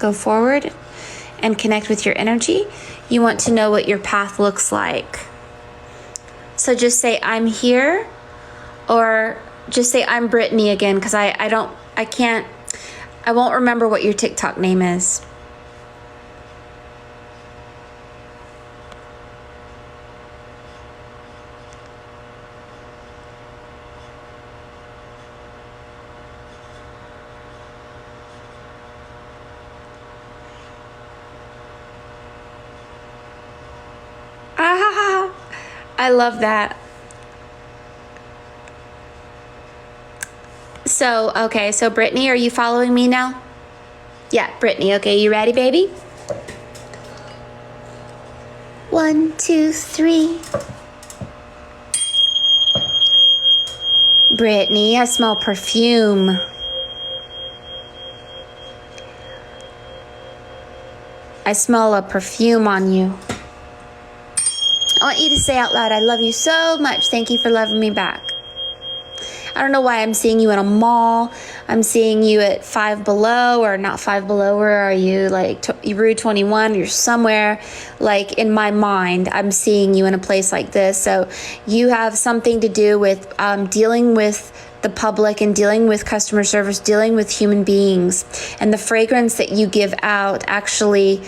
go forward and connect with your energy. You want to know what your path looks like. So just say, I'm here, or just say, I'm Brittany again, because I won't remember what your TikTok name is. I love that. So, okay, so Brittany, are you following me now? Yeah, Brittany, okay, you ready, baby? 1, 2, 3. Brittany, I smell perfume. I smell a perfume on you. I want you to say out loud, I love you so much. Thank you for loving me back. I don't know why I'm seeing you in a mall. I'm seeing you at Five Below, or not Five Below. Where are you? Like Rue 21. You're somewhere. Like in my mind, I'm seeing you in a place like this. So you have something to do with dealing with the public and dealing with customer service, dealing with human beings. And the fragrance that you give out actually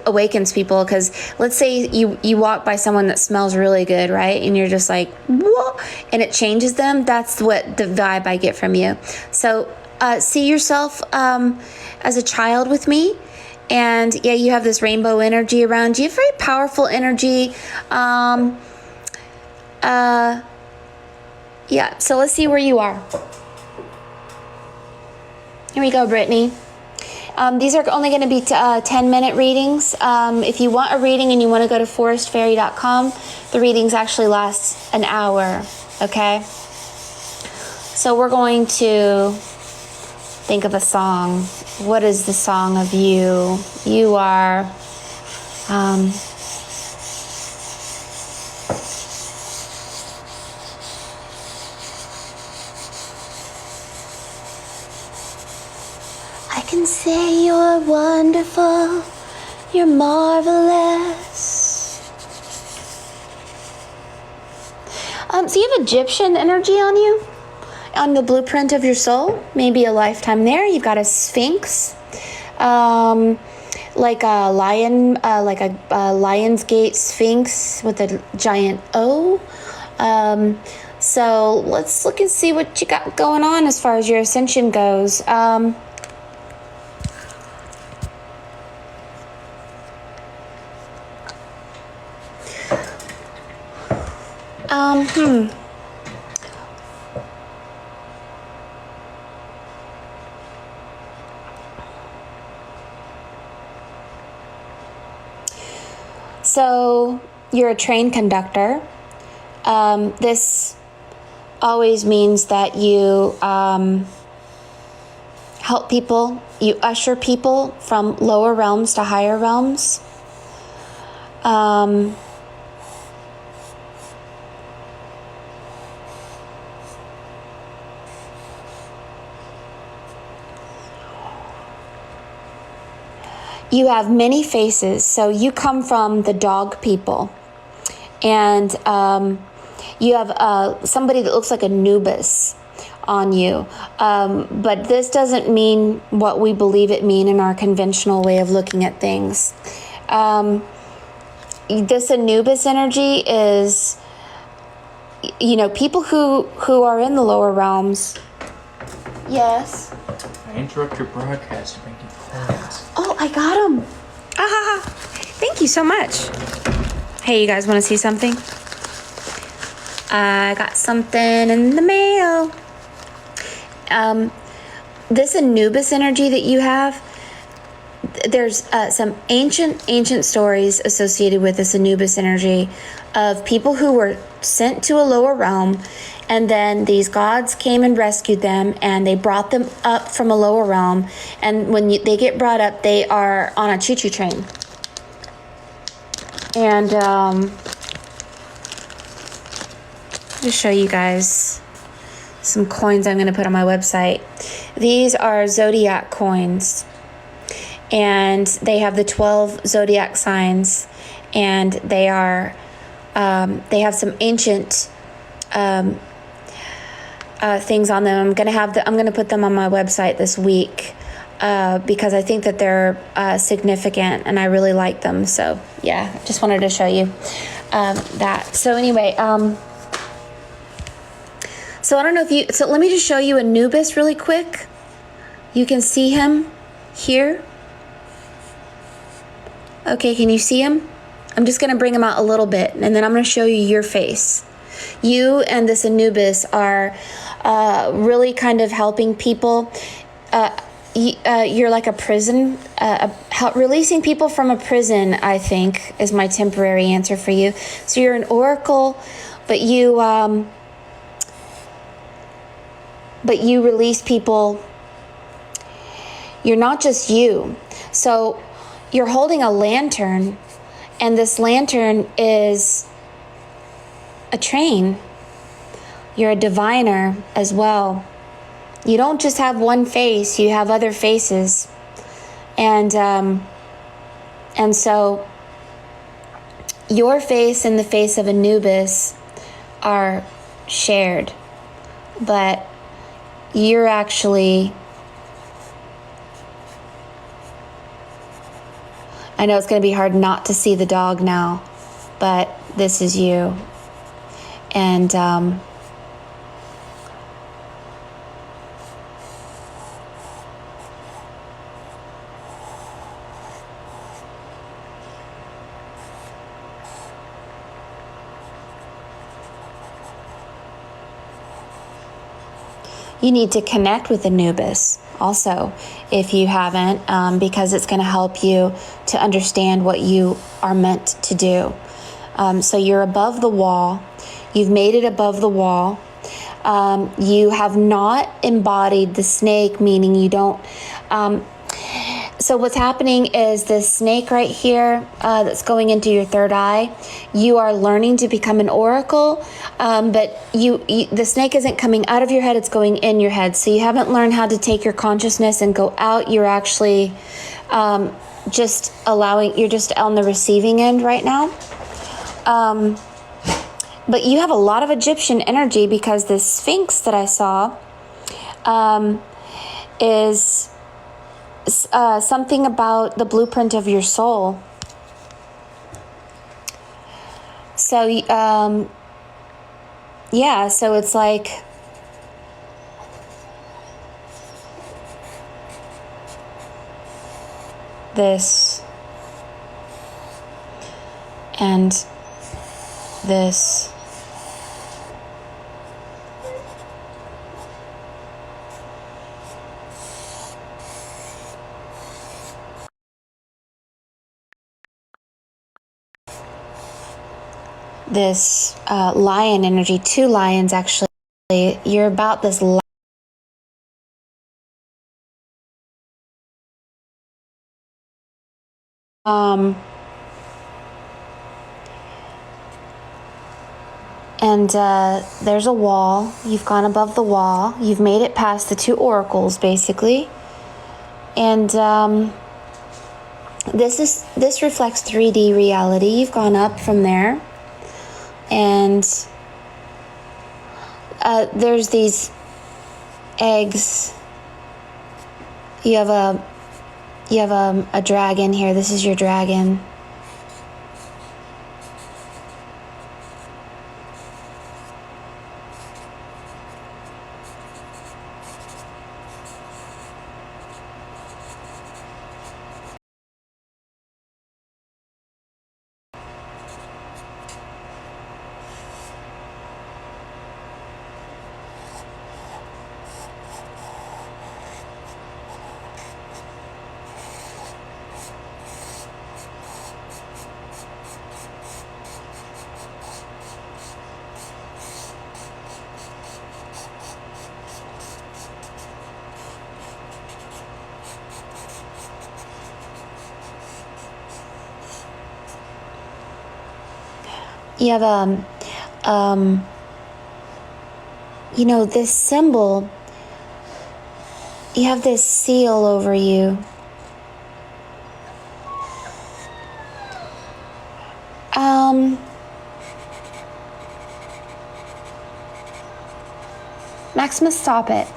awakens people. Because let's say you walk by someone that smells really good, right? And you're just like, whoa, and it changes them. That's what the vibe I get from you. So see yourself as a child with me. And yeah, you have this rainbow energy around you, very powerful energy. Yeah, so let's see where you are. Here we go, Brittany. These are only going to be 10-minute readings. If you want a reading and you want to go to forestfairy.com, the readings actually last an hour, okay? So we're going to think of a song. What is the song of you? You are... I can say you're wonderful, you're marvelous. So you have Egyptian energy on you, on the blueprint of your soul, maybe a lifetime there. You've got a sphinx, like a lion, like a Lion's Gate sphinx with a giant O. So let's look and see what you got going on as far as your ascension goes. So you're a train conductor. This always means that you help people, you usher people from lower realms to higher realms. You have many faces, so you come from the dog people, and you have somebody that looks like Anubis on you, but this doesn't mean what we believe it mean in our conventional way of looking at things. This Anubis energy is, you know, people who are in the lower realms. Yes. I interrupt your broadcast to make you quiet. Oh, I got them. Thank you so much. Hey, you guys want to see something? I got something in the mail. This Anubis energy that you have, there's some ancient stories associated with this Anubis energy of people who were sent to a lower realm, and then these gods came and rescued them, and they brought them up from a lower realm. And when they get brought up, they are on a choo-choo train. And just show you guys some coins I'm going to put on my website. These are zodiac coins. and they have the 12 zodiac signs, and they are they have some ancient things on them. I'm gonna put them on my website this week because I think that they're significant and I really like them. So yeah, just wanted to show you that. So anyway, so I don't know if you. So let me just show you Anubis really quick. You can see him here. Okay, can you see him? I'm just gonna bring him out a little bit, and then I'm gonna show you your face. You and this Anubis are really kind of helping people. You're like a prison, releasing people from a prison, I think, is my temporary answer for you. So you're an oracle, but you release people. You're not just you. So you're holding a lantern, and this lantern is a train. You're a diviner as well. You don't just have one face, you have other faces. And so your face and the face of Anubis are shared, but you're actually, I know it's going to be hard not to see the dog now, but this is you. And you need to connect with Anubis also, if you haven't, because it's going to help you to understand what you are meant to do. So you're above the wall. You've made it above the wall. You have not embodied the snake, meaning you don't. So what's happening is this snake right here that's going into your third eye, you are learning to become an oracle, but the snake isn't coming out of your head, it's going in your head. So you haven't learned how to take your consciousness and go out. You're actually just you're just on the receiving end right now. But you have a lot of Egyptian energy because this Sphinx that I saw is something about the blueprint of your soul. So, yeah, so it's like this and this. This lion energy, two lions actually. You're about this and there's a wall. You've gone above the wall. You've made it past the two oracles, basically. And this reflects 3D reality. You've gone up from there. And there's these eggs. You have a dragon here. This is your dragon. You have this symbol. You have this seal over you. Maximus, stop it.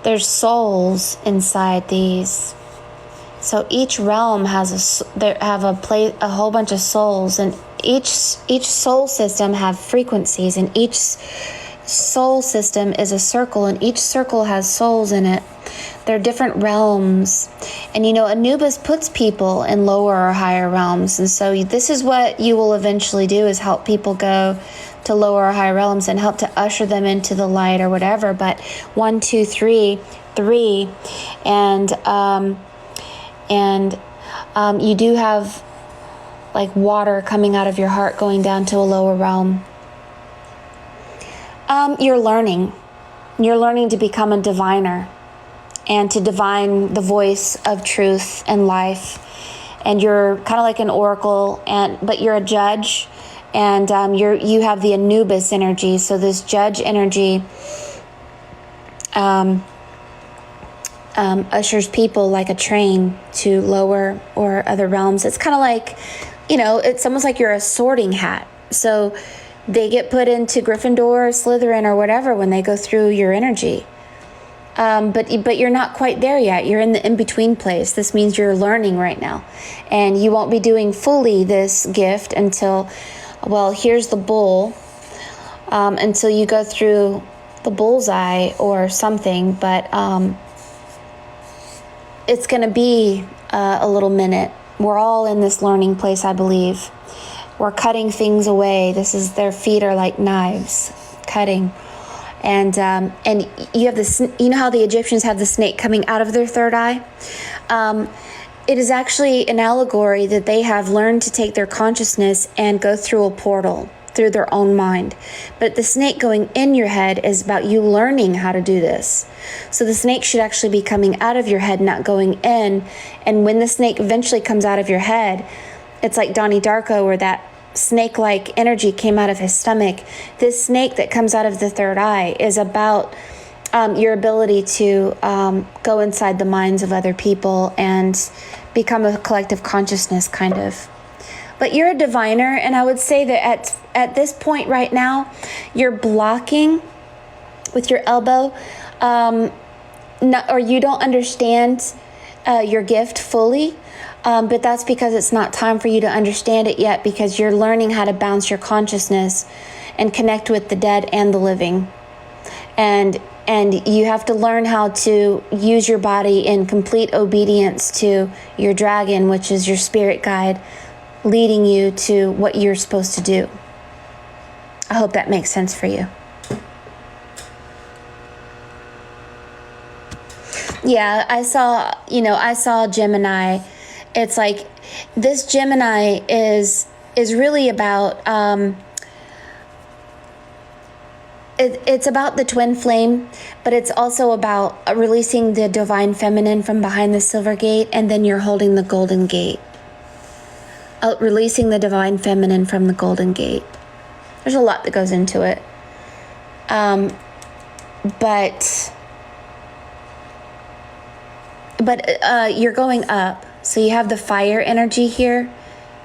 There's souls inside these. So each realm has a whole bunch of souls, and each soul system have frequencies, and each soul system is a circle, and each circle has souls in it. They're different realms. And Anubis puts people in lower or higher realms, and so this is what you will eventually do, is help people go to lower or higher realms and help to usher them into the light or whatever. But 1, 2, 3, and you do have like water coming out of your heart going down to a lower realm. You're learning to become a diviner and to divine the voice of truth and life. And you're kind of like an oracle, but you're a judge. And you have the Anubis energy. So this judge energy ushers people like a train to lower or other realms. It's kind of like, it's almost like you're a sorting hat. So they get put into Gryffindor or Slytherin or whatever when they go through your energy. But you're not quite there yet. You're in the in-between place. This means you're learning right now. And you won't be doing fully this gift until... Well, here's the bull, until you go through the bullseye or something, but it's going to be a little minute. We're all in this learning place, I believe. We're cutting things away. Their feet are like knives, cutting. And you have this, how the Egyptians have the snake coming out of their third eye? It is actually an allegory that they have learned to take their consciousness and go through a portal through their own mind. But the snake going in your head is about you learning how to do this. So the snake should actually be coming out of your head, not going in. And when the snake eventually comes out of your head, it's like Donnie Darko, where that snake-like energy came out of his stomach. This snake that comes out of the third eye is about your ability to go inside the minds of other people and become a collective consciousness, kind of. But you're a diviner, and I would say that at this point right now, you're blocking with your elbow, or you don't understand your gift fully, but that's because it's not time for you to understand it yet, because you're learning how to bounce your consciousness and connect with the dead and the living. And you have to learn how to use your body in complete obedience to your dragon, which is your spirit guide, leading you to what you're supposed to do. I hope that makes sense for you. Yeah, I saw Gemini. It's like this Gemini is really about it's about the twin flame, but it's also about releasing the divine feminine from behind the silver gate, and then you're holding the golden gate. Releasing the divine feminine from the golden gate. There's a lot that goes into it. But you're going up. So you have the fire energy here.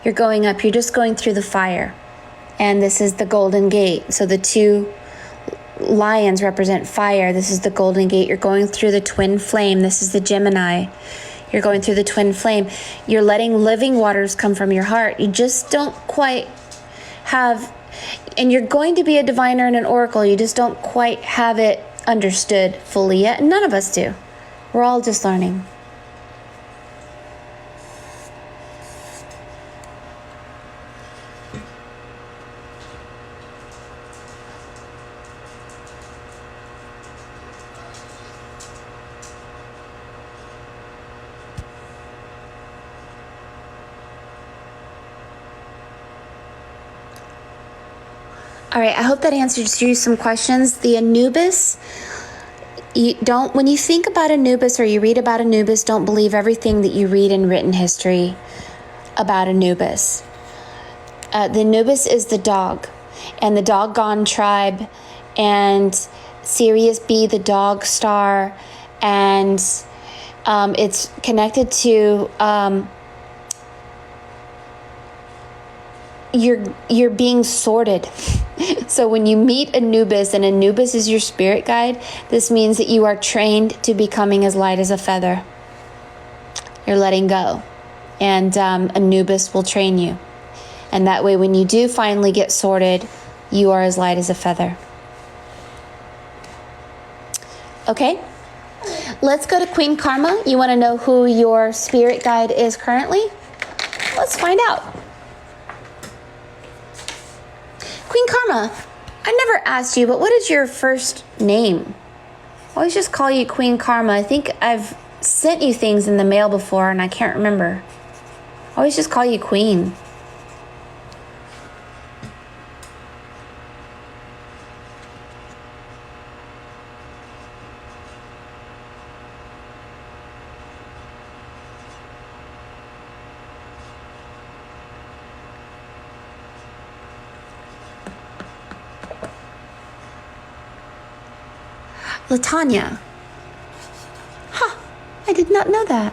You're going up. You're just going through the fire. And this is the golden gate. So the two lions represent fire. This is the golden gate. You're going through the twin flame. This is the Gemini. You're going through the twin flame. You're letting living waters come from your heart. You just don't quite have, and you're going to be a diviner and an oracle. You just don't quite have it understood fully yet. None of us do. We're all just learning. All right, I hope that answers you some questions. The Anubis, You don't, when you think about Anubis or you read about Anubis, don't believe everything that you read in written history about Anubis. The Anubis is the dog, and the Doggone tribe, and Sirius B, the dog star, and it's connected to you're being sorted. So when you meet Anubis, and Anubis is your spirit guide, this means that you are trained to becoming as light as a feather. You're letting go, and Anubis will train you. And that way, when you do finally get sorted, you are as light as a feather. Okay? Let's go to Queen Karma. You want to know who your spirit guide is currently? Let's find out. Queen Karma, I never asked you, but what is your first name? I always just call you Queen Karma. I think I've sent you things in the mail before, and I can't remember. I always just call you Queen. Latanya. Huh, I did not know that.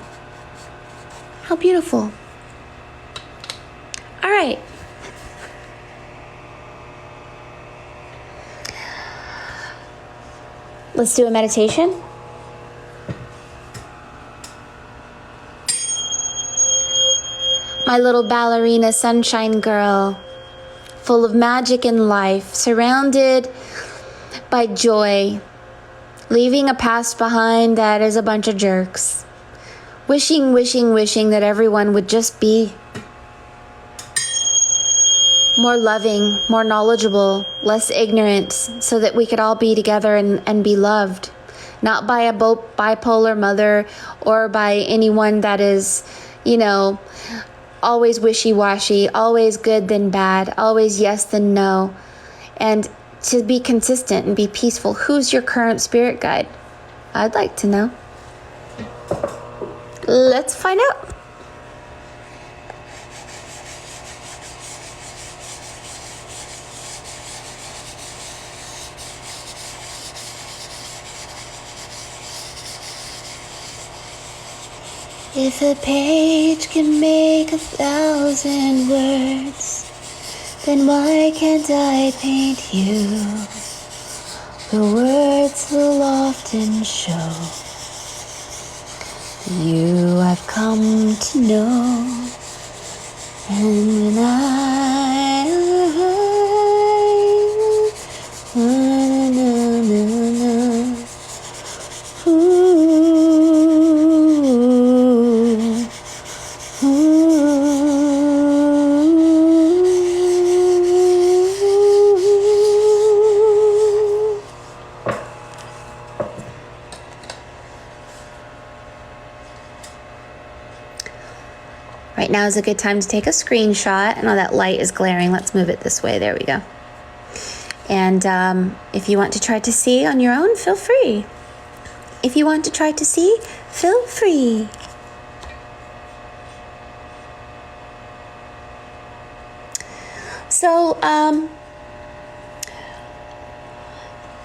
How beautiful. All right. Let's do a meditation. My little ballerina sunshine girl, full of magic and life, surrounded by joy, leaving a past behind that is a bunch of jerks. Wishing that everyone would just be more loving, more knowledgeable, less ignorant, so that we could all be together and be loved. Not by a bipolar mother or by anyone that is, always wishy-washy, always good then bad, always yes then no. And to be consistent and be peaceful. Who's your current spirit guide? I'd like to know. Let's find out. If a page can make 1,000 words, then why can't I paint you? The words will often show you I've come to know. And when Right now is a good time to take a screenshot. I know that light is glaring. Let's move it this way. There we go. And if you want to try to see on your own, feel free. If you want to try to see, feel free. So,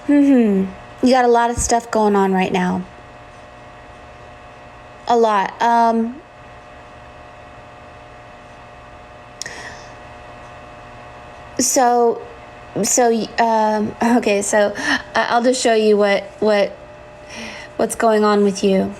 you got a lot of stuff going on right now. A lot. Okay, so I'll just show you what's going on with you.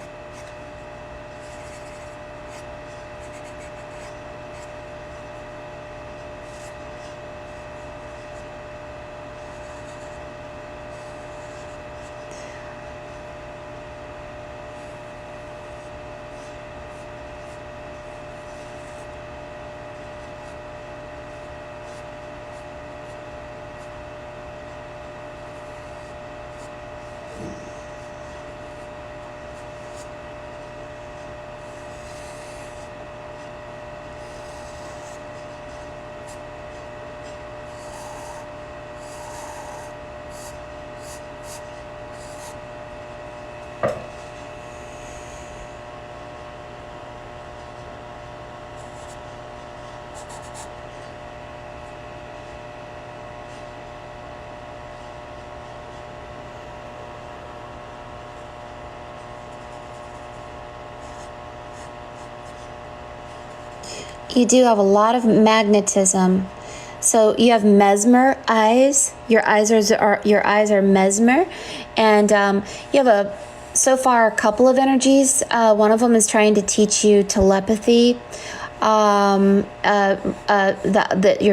You do have a lot of magnetism. So you have mesmer eyes. Your eyes are mesmer, and you have so far a couple of energies. One of them is trying to teach you telepathy. Your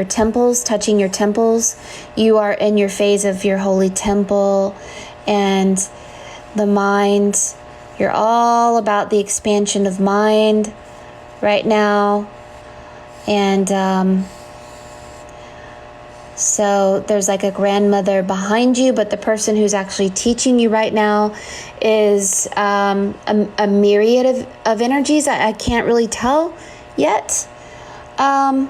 temples, touching your temples. You are in your phase of your holy temple, and the mind. You're all about the expansion of mind right now, and so there's like a grandmother behind you, but the person who's actually teaching you right now is a myriad of energies. I can't really tell yet. And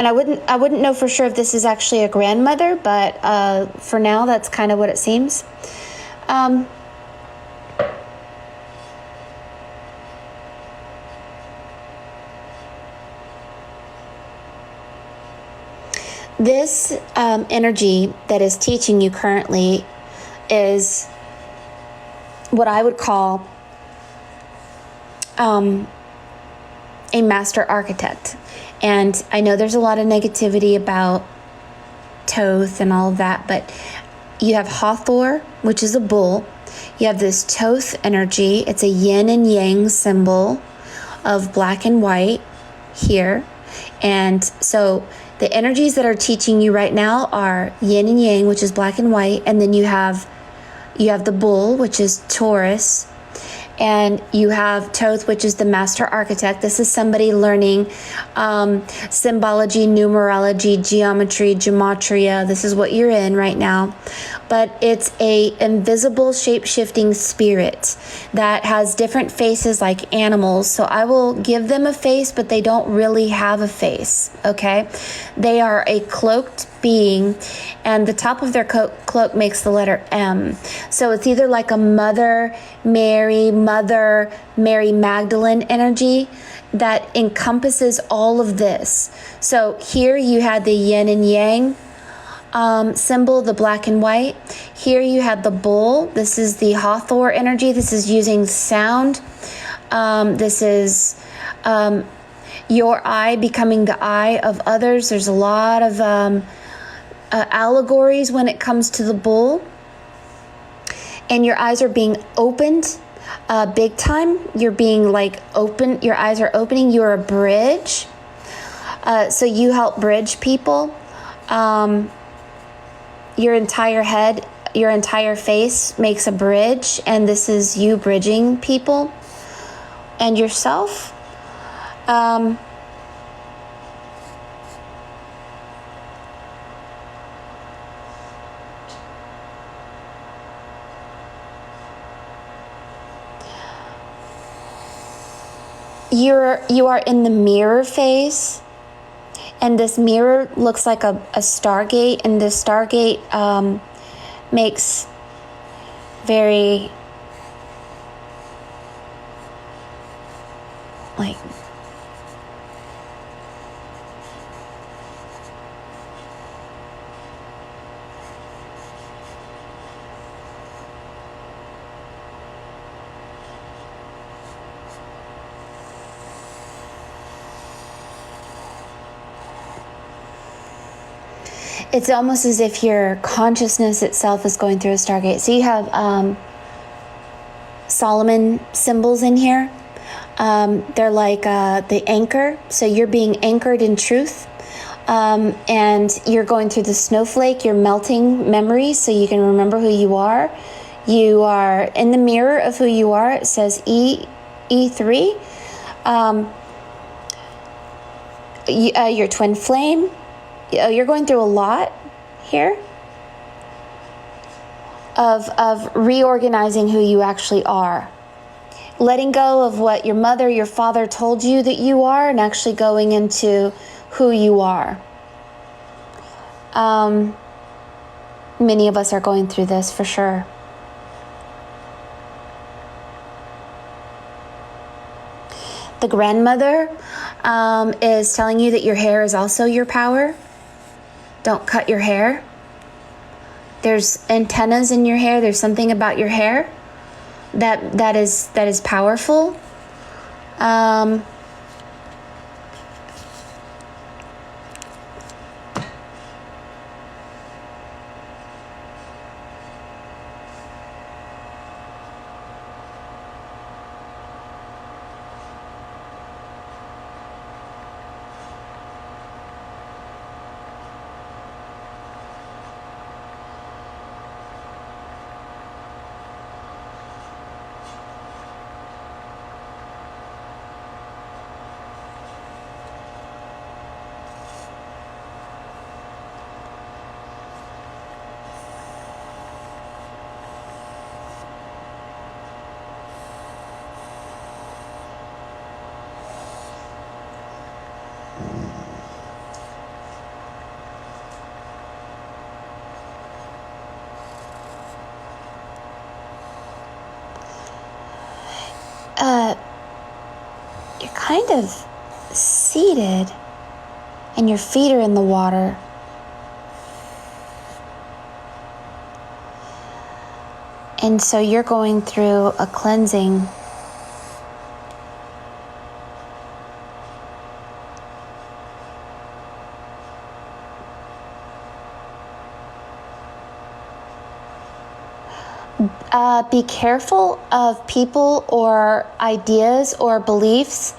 I wouldn't know for sure if this is actually a grandmother, but for now, that's kind of what it seems. This energy that is teaching you currently is what I would call a master architect. And I know there's a lot of negativity about Thoth and all of that, but you have Hathor, which is a bull. You have this Thoth energy. It's a yin and yang symbol of black and white here. And so the energies that are teaching you right now are yin and yang, which is black and white. And then you have the bull, which is Taurus. And you have Thoth, which is the master architect. This is somebody learning symbology, numerology, geometry, gematria. This is what you're in right now. But it's a invisible shape-shifting spirit that has different faces like animals. So I will give them a face, but they don't really have a face, okay? They are a cloaked being, and the top of their cloak makes the letter M. So it's either like a Mother Mary Magdalene energy that encompasses all of this. So here you had the yin and yang symbol, the black and white. Here you had the bull. This is the Hathor energy. This is using sound. This is your eye becoming the eye of others. There's a lot of allegories when it comes to the bull. And your eyes are being opened big time. You're being like open. Your eyes are opening. You're a bridge. So you help bridge people. Your entire head, your entire face makes a bridge, and this is you bridging people and yourself. You are in the mirror phase. And this mirror looks like a Stargate, and this Stargate makes very, like, it's almost as if your consciousness itself is going through a Stargate. So you have Solomon symbols in here. They're like the anchor. So you're being anchored in truth. And you're going through the snowflake. You're melting memories so you can remember who you are. You are in the mirror of who you are. It says E3. Your twin flame. You're going through a lot here of reorganizing who you actually are. Letting go of what your mother, your father told you that you are, and actually going into who you are. Many of us are going through this for sure. The grandmother is telling you that your hair is also your power. Don't cut your hair. There's antennas in your hair. There's something about your hair that is powerful. You're kind of seated and your feet are in the water. And so you're going through a cleansing. Be careful of people or ideas or beliefs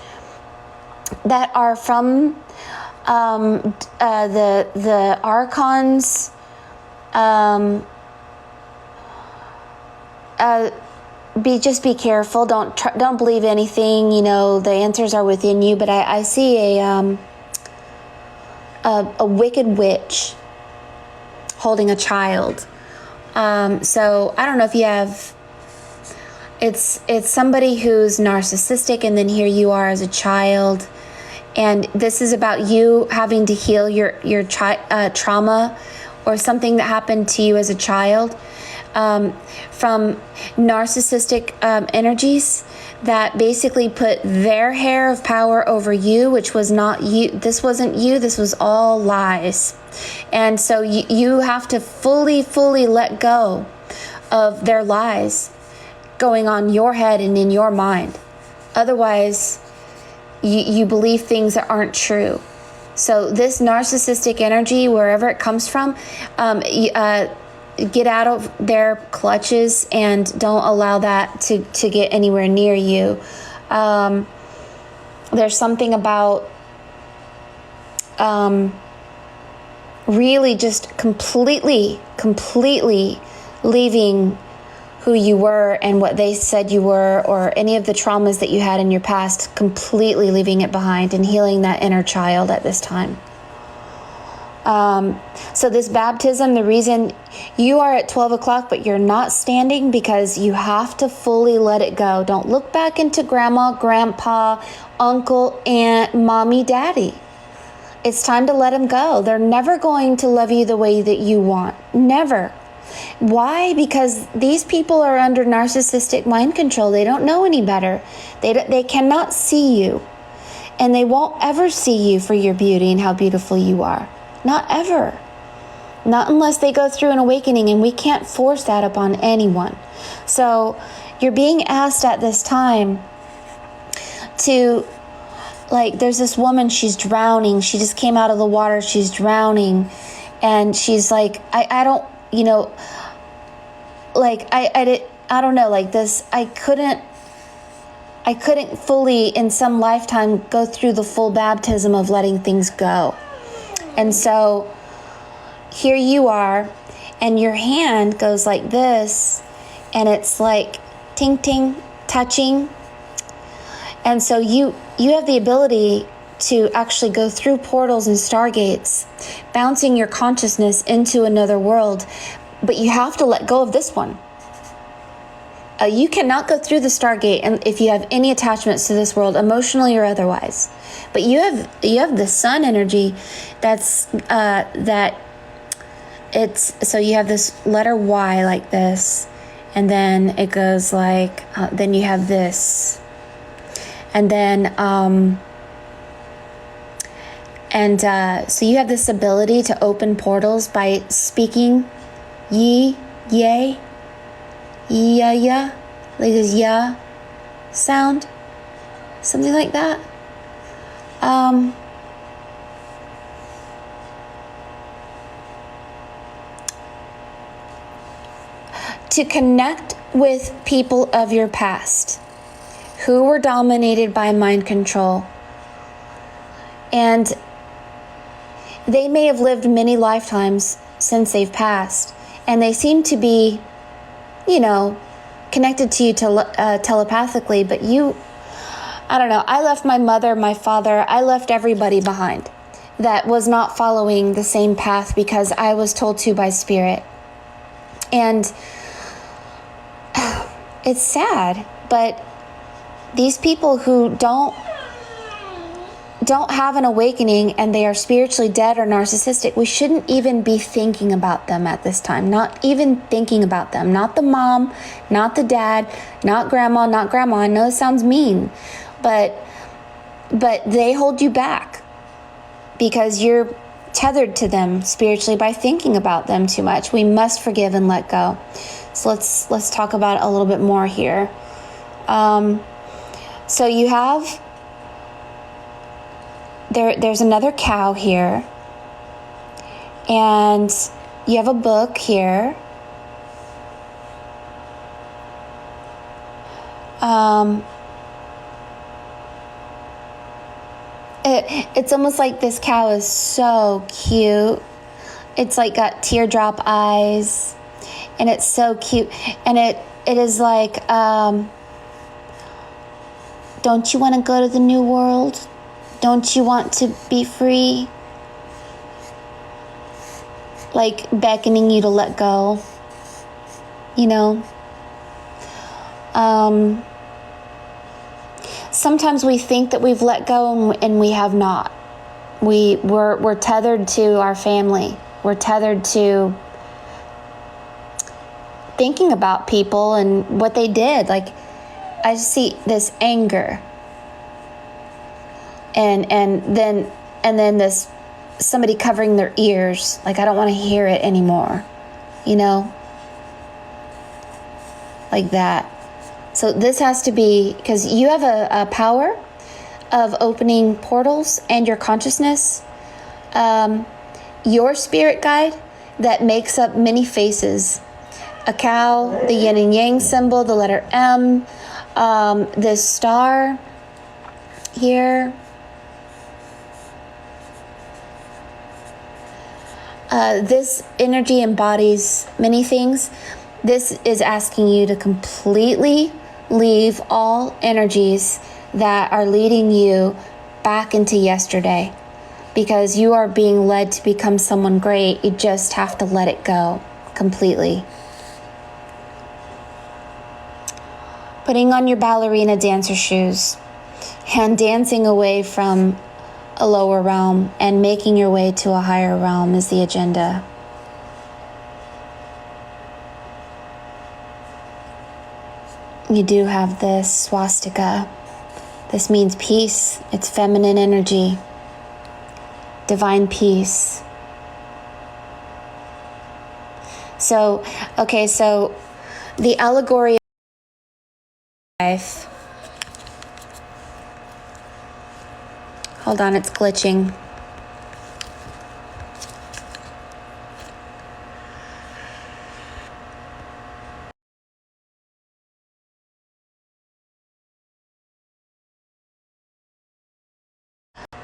that are from the archons. Just be careful. Don't believe anything. You know, the answers are within you. But I see a wicked witch holding a child. So I don't know if you have. It's somebody who's narcissistic, and then here you are as a child, and this is about you having to heal your trauma or something that happened to you as a child. From narcissistic energies that basically put their hair of power over you, which was not you. This wasn't you. This was all lies. And so you have to fully let go of their lies going on your head and in your mind. Otherwise, you believe things that aren't true. So this narcissistic energy, wherever it comes from, get out of their clutches and don't allow that to get anywhere near you. There's something about really just completely leaving who you were and what they said you were, or any of the traumas that you had in your past, completely leaving it behind and healing that inner child at this time. So this baptism, the reason you are at 12 o'clock, but you're not standing, because you have to fully let it go. Don't look back into grandma, grandpa, uncle, aunt, mommy, daddy. It's time to let them go. They're never going to love you the way that you want. Never. Why? Because these people are under narcissistic mind control. They don't know any better. They cannot see you. And they won't ever see you for your beauty and how beautiful you are. Not ever. Not unless they go through an awakening, and we can't force that upon anyone. So you're being asked at this time to, like, there's this woman, she's drowning. She just came out of the water. She's drowning. And she's like, I don't, you know, like, I don't know, like this, I couldn't fully in some lifetime go through the full baptism of letting things go. And so here you are, and your hand goes like this, and it's like ting ting touching. And so you have the ability to actually go through portals and stargates, bouncing your consciousness into another world. But you have to let go of this one. You cannot go through the stargate and if you have any attachments to this world, emotionally or otherwise. But you have the sun energy. That's so you have this letter Y like this, and then it goes like then you have this, and then so you have this ability to open portals by speaking yi, yay, ya, ya, like this yeah sound, something like that. To connect with people of your past who were dominated by mind control. And they may have lived many lifetimes since they've passed, and they seem to be, connected to you telepathically, but I don't know, I left my mother, my father, I left everybody behind that was not following the same path because I was told to by spirit. And it's sad, but these people who don't have an awakening and they are spiritually dead or narcissistic, we shouldn't even be thinking about them at this time. Not even thinking about them. Not the mom, not the dad, not grandma, not grandma. I know it sounds mean, but they hold you back because you're tethered to them spiritually by thinking about them too much. We must forgive and let go. So let's talk about it a little bit more here. So you have there's another cow here, and you have a book here. It's almost like this cow is so cute. It's like got teardrop eyes, and it's so cute. And it is like, don't you want to go to the new world? Don't you want to be free? Like beckoning you to let go, Sometimes we think that we've let go and we have not. We're tethered to our family. We're tethered to thinking about people and what they did. Like, I see this anger. And then this somebody covering their ears, like I don't want to hear it anymore, like that. So this has to be, because you have a power of opening portals and your consciousness, your spirit guide that makes up many faces, a cow, the yin and yang symbol, the letter M, this star here. This energy embodies many things. This is asking you to completely leave all energies that are leading you back into yesterday, because you are being led to become someone great. You just have to let it go completely. Putting on your ballerina dancer shoes and dancing away from a lower realm and making your way to a higher realm is the agenda. You do have this swastika. This means peace. It's feminine energy, divine peace. So the allegory of life. Hold on, it's glitching.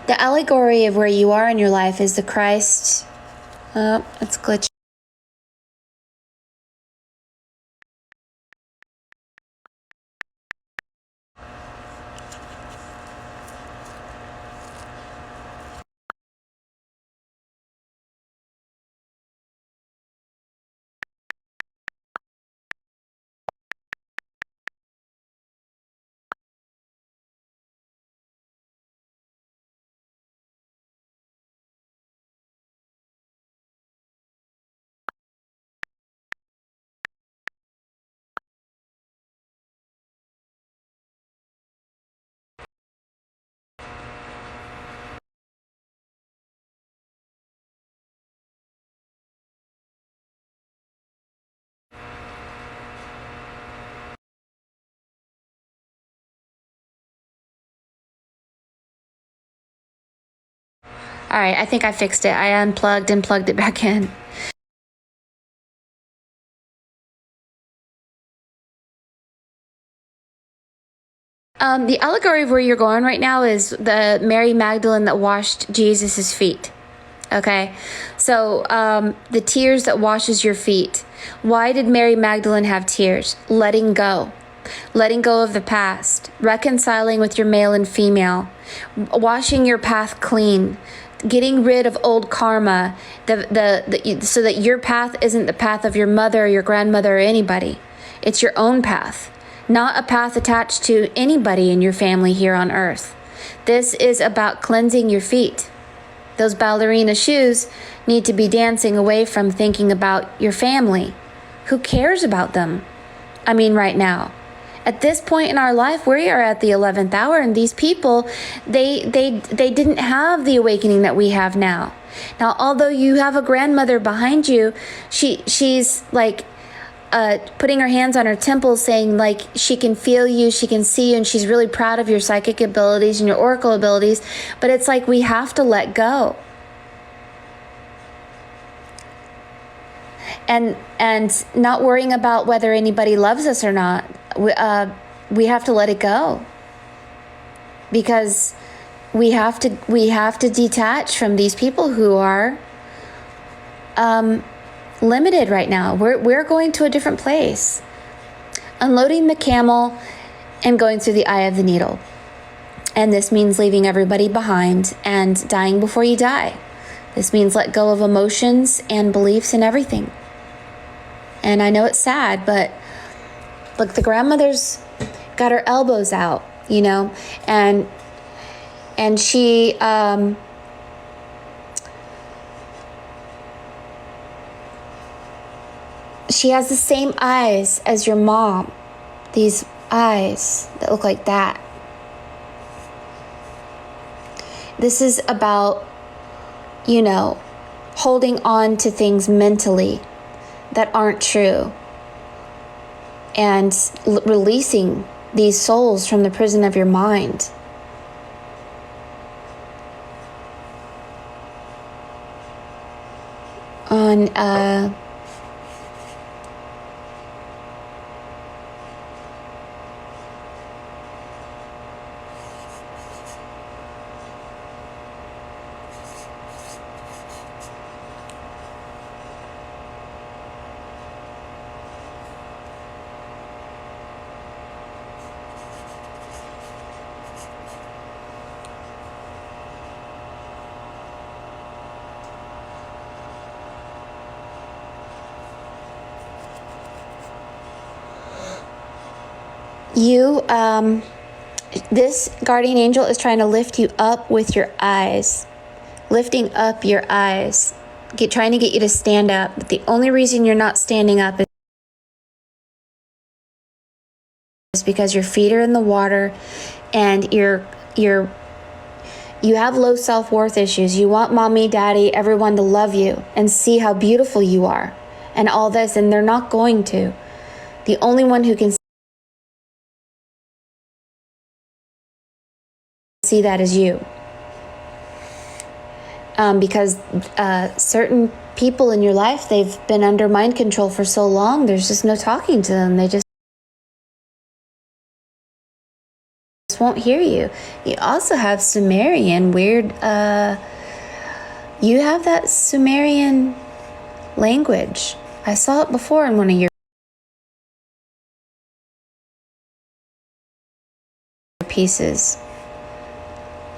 The allegory of where you are in your life is the Christ. Oh, it's glitching. All right, I think I fixed it. I unplugged and plugged it back in. The allegory of where you're going right now is the Mary Magdalene that washed Jesus's feet. Okay, so the tears that washes your feet. Why did Mary Magdalene have tears? Letting go of the past, reconciling with your male and female, washing your path clean, getting rid of old karma, so that your path isn't the path of your mother or your grandmother or anybody. It's your own path, not a path attached to anybody in your family here on earth. This is about cleansing your feet. Those ballerina shoes need to be dancing away from thinking about your family. Who cares about them? I mean, right now. At this point in our life, we are at the 11th hour, and these people, they didn't have the awakening that we have now. Now, although you have a grandmother behind you, she's like putting her hands on her temples, saying like she can feel you, she can see you, and she's really proud of your psychic abilities and your oracle abilities. But it's like we have to let go. And not worrying about whether anybody loves us or not. We have to let it go, because we have to detach from these people who are limited right now. We're going to a different place, unloading the camel and going through the eye of the needle. And this means leaving everybody behind and dying before you die. This means let go of emotions and beliefs and everything. And I know it's sad, but look, the grandmother's got her elbows out, you know, and she she has the same eyes as your mom. These eyes that look like that. This is about, you know, holding on to things mentally that aren't true, and releasing these souls from the prison of your mind. On you, this guardian angel is trying to lift you up with your eyes, lifting up your eyes, trying to get you to stand up. But the only reason you're not standing up is because your feet are in the water, and you have low self-worth issues. You want mommy, daddy, everyone to love you and see how beautiful you are and all this, and they're not going to. The only one who can see that is you. Because certain people in your life, they've been under mind control for so long, there's just no talking to them. They just won't hear you. You also have Sumerian weird, you have that Sumerian language. I saw it before in one of your pieces.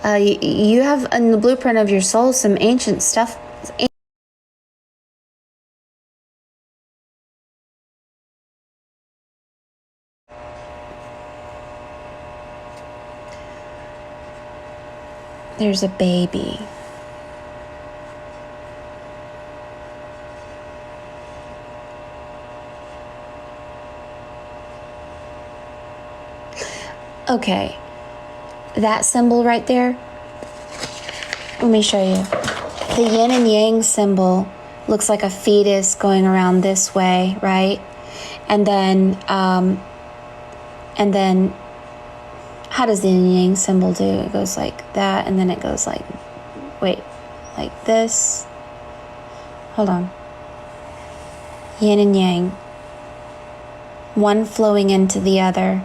You have in the blueprint of your soul some ancient stuff. There's a baby. Okay. That symbol right there, let me show you. The yin and yang symbol looks like a fetus going around this way, right? And then how does the yin and yang symbol do? It goes like that, and then it goes like, wait, like this. Hold on. Yin and yang. One flowing into the other.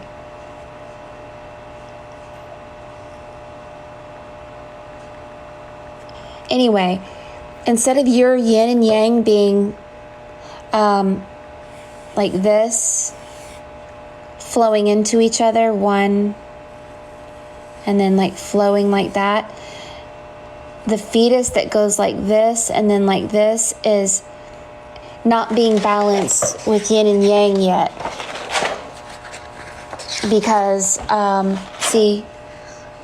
Anyway, instead of your yin and yang being like this, flowing into each other, one, and then like flowing like that, the fetus that goes like this and then like this is not being balanced with yin and yang yet. Because, see,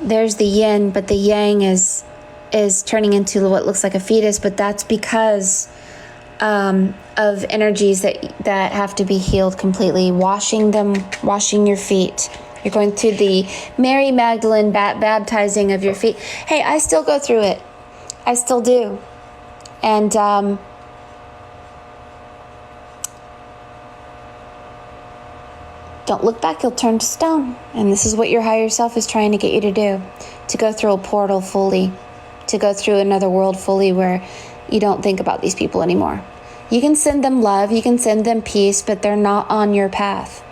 there's the yin, but the yang is turning into what looks like a fetus, but that's because of energies that have to be healed completely. Washing your feet. You're going through the Mary Magdalene baptizing of your feet. Hey, I still go through it. I still do. And don't look back, you'll turn to stone. And this is what your higher self is trying to get you to do. To go through a portal fully. To go through another world fully where you don't think about these people anymore. You can send them love, you can send them peace, but they're not on your path.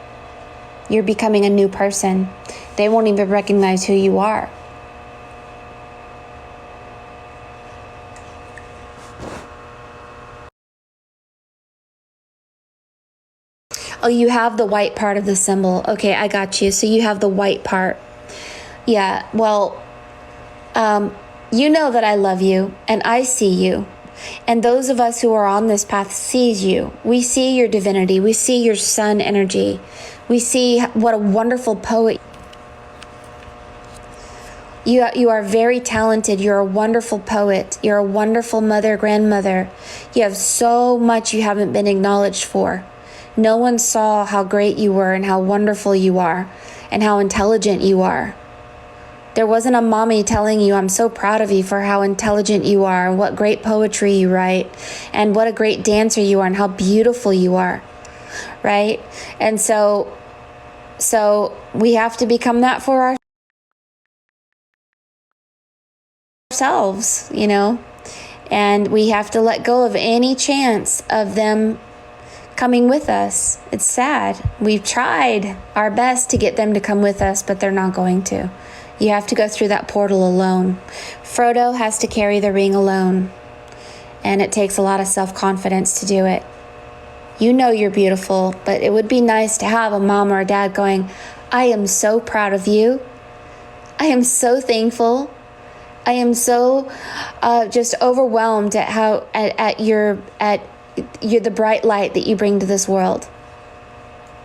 You're becoming a new person. They won't even recognize who you are. Oh, you have the white part of the symbol. Okay, I got you. So you have the white part. Yeah, well, you know that I love you and I see you. And those of us who are on this path sees you. We see your divinity. We see your sun energy. We see what a wonderful poet. You are very talented. You're a wonderful poet. You're a wonderful mother, grandmother. You have so much you haven't been acknowledged for. No one saw how great you were and how wonderful you are and how intelligent you are. There wasn't a mommy telling you, I'm so proud of you for how intelligent you are and what great poetry you write and what a great dancer you are and how beautiful you are, right? And so we have to become that for ourselves, you know, and we have to let go of any chance of them coming with us. It's sad. We've tried our best to get them to come with us, but they're not going to. You have to go through that portal alone. Frodo has to carry the ring alone, and it takes a lot of self-confidence to do it. You know you're beautiful, but it would be nice to have a mom or a dad going, I am so proud of you. I am so thankful. I am so just overwhelmed at how you're the bright light that you bring to this world.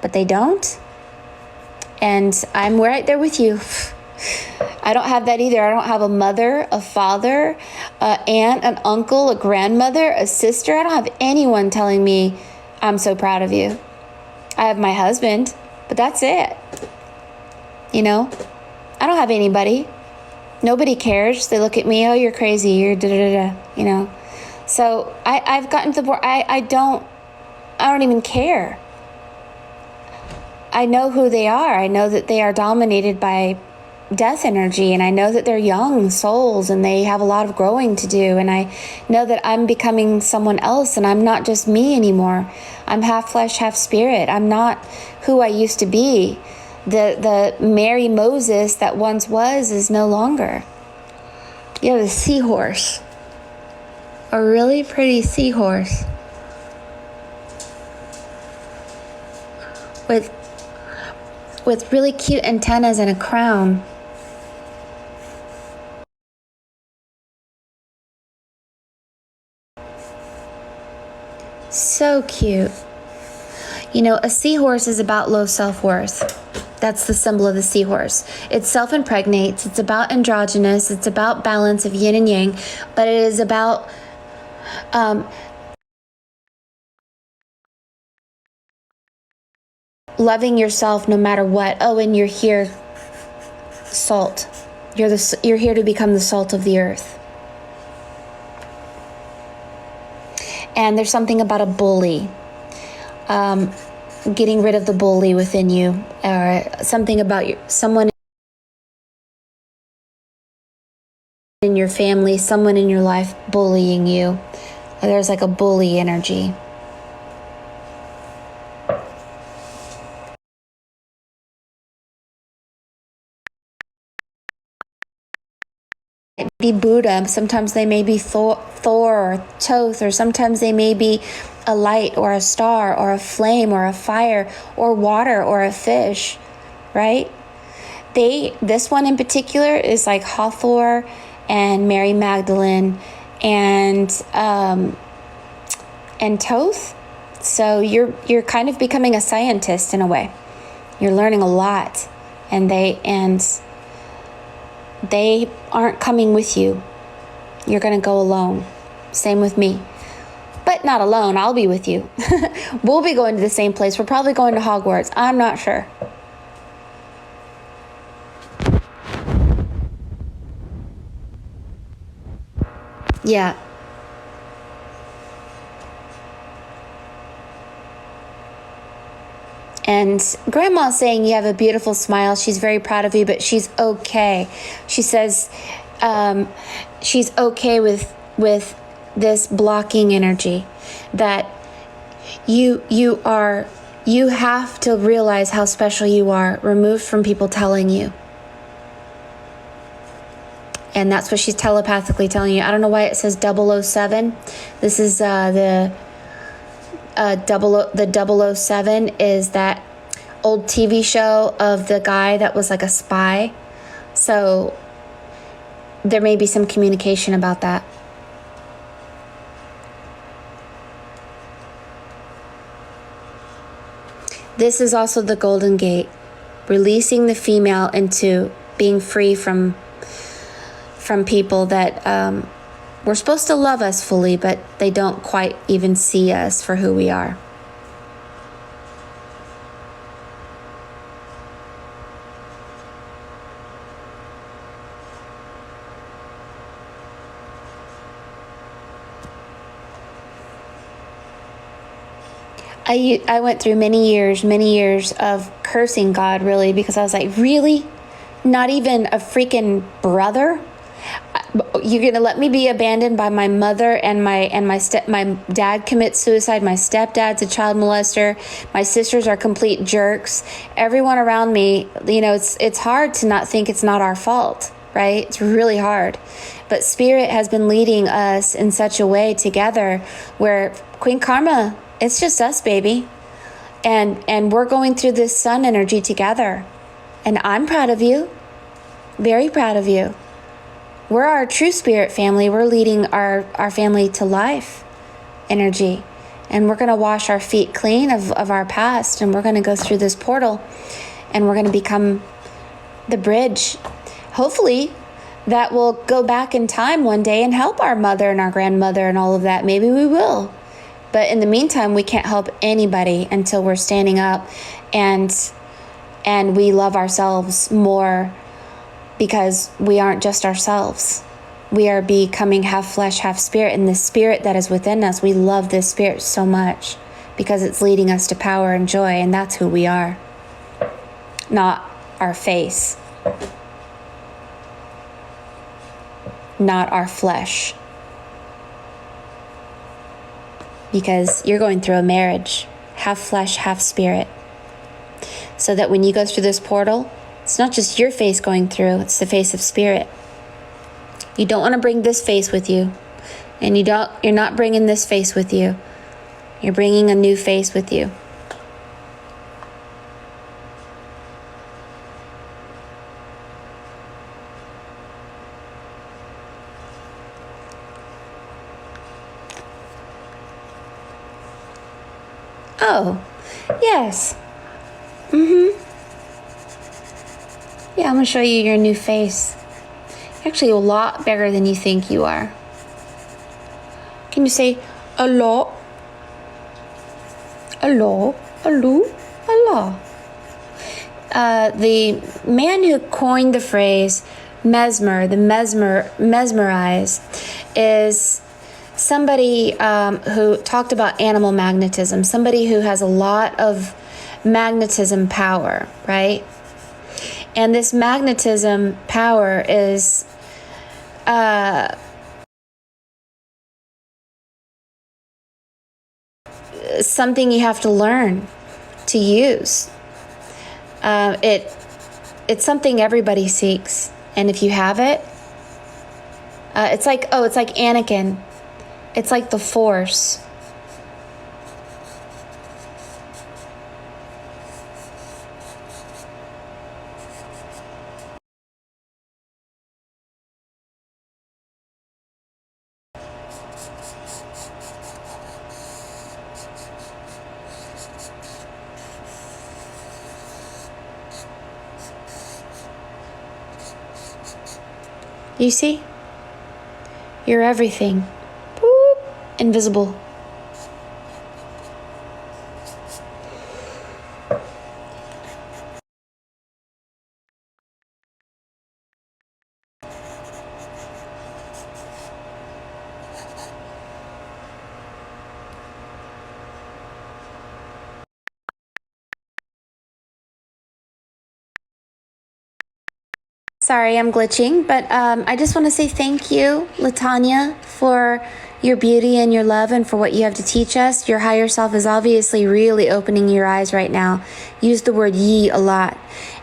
But they don't. And I'm right there with you. I don't have that either. I don't have a mother, a father, an aunt, an uncle, a grandmother, a sister. I don't have anyone telling me I'm so proud of you. I have my husband, but that's it. You know, I don't have anybody. Nobody cares. They look at me, oh, you're crazy. You're da-da-da-da, you know. So I've gotten to the point, I don't even care. I know who they are. I know that they are dominated by death energy, and I know that they're young souls and they have a lot of growing to do, and I know that I'm becoming someone else and I'm not just me anymore. I'm half flesh, half spirit. I'm not who I used to be. The Mary Moses that once was is no longer. You have a seahorse, a really pretty seahorse with really cute antennas and a crown. So cute. You know, a seahorse is about low self-worth. That's the symbol of the seahorse. It self-impregnates. It's about androgynous. It's about balance of yin and yang. But it is about loving yourself no matter what. Oh, and you're here, salt. You're here to become the salt of the earth. And there's something about a bully, getting rid of the bully within you, or something about someone in your your family, someone in your life bullying you. There's like a bully energy. Be Buddha, sometimes they may be Thor or Thoth, or sometimes they may be a light or a star or a flame or a fire or water or a fish, right? This one in particular is like Hathor and Mary Magdalene and Thoth. So you're kind of becoming a scientist in a way. You're learning a lot, and they aren't coming with you. You're going to go alone. Same with me. But not alone. I'll be with you. We'll be going to the same place. We're probably going to Hogwarts. I'm not sure. Yeah. And Grandma's saying you have a beautiful smile. She's very proud of you, but she's okay. She says she's okay with this blocking energy. That you have to realize how special you are, removed from people telling you. And that's what she's telepathically telling you. I don't know why it says 007. This is the 007 is that old TV show of the guy that was like a spy. So there may be some communication about that. This is also the Golden Gate, releasing the female into being free from people that we're supposed to love us fully, but they don't quite even see us for who we are. I went through many years of cursing God, really, because I was like, really? Not even a freaking brother? You're gonna let me be abandoned by my mother and my dad commits suicide. My stepdad's a child molester. My sisters are complete jerks. Everyone around me, it's hard to not think it's not our fault, right? It's really hard. But Spirit has been leading us in such a way together where Queen Karma, it's just us, baby. And we're going through this sun energy together. And I'm proud of you. Very proud of you. We're our true spirit family. We're leading our family to life energy. And we're going to wash our feet clean of our past. And we're going to go through this portal. And we're going to become the bridge. Hopefully, that will go back in time one day and help our mother and our grandmother and all of that. Maybe we will. But in the meantime, we can't help anybody until we're standing up and we love ourselves more, because we aren't just ourselves. We are becoming half flesh, half spirit. And the spirit that is within us, we love this spirit so much because it's leading us to power and joy. And that's who we are, not our face, not our flesh. Because you're going through a marriage, half flesh, half spirit. So that when you go through this portal, it's not just your face going through, it's the face of Spirit. You don't want to bring this face with you. And you're not bringing this face with you. You're bringing a new face with you. Oh, yes. Yeah, I'm going to show you your new face. You're actually a lot bigger than you think you are. Can you say, hello? Hello? Hello? Hello? The man who coined the phrase mesmerize, is somebody who talked about animal magnetism, somebody who has a lot of magnetism power, right? And this magnetism power is something you have to learn to use. It's something everybody seeks, and if you have it, it's like Anakin. It's like the Force. You see? You're everything. Boop. Invisible. Sorry, I'm glitching, but I just want to say thank you, Latanya, for your beauty and your love and for what you have to teach us. Your higher self is obviously really opening your eyes right now. Use the word ye a lot.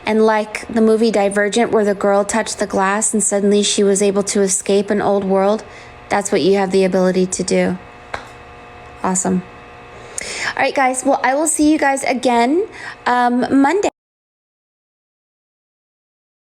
And like the movie Divergent, where the girl touched the glass and suddenly she was able to escape an old world, that's what you have the ability to do. Awesome. All right, guys. Well, I will see you guys again Monday.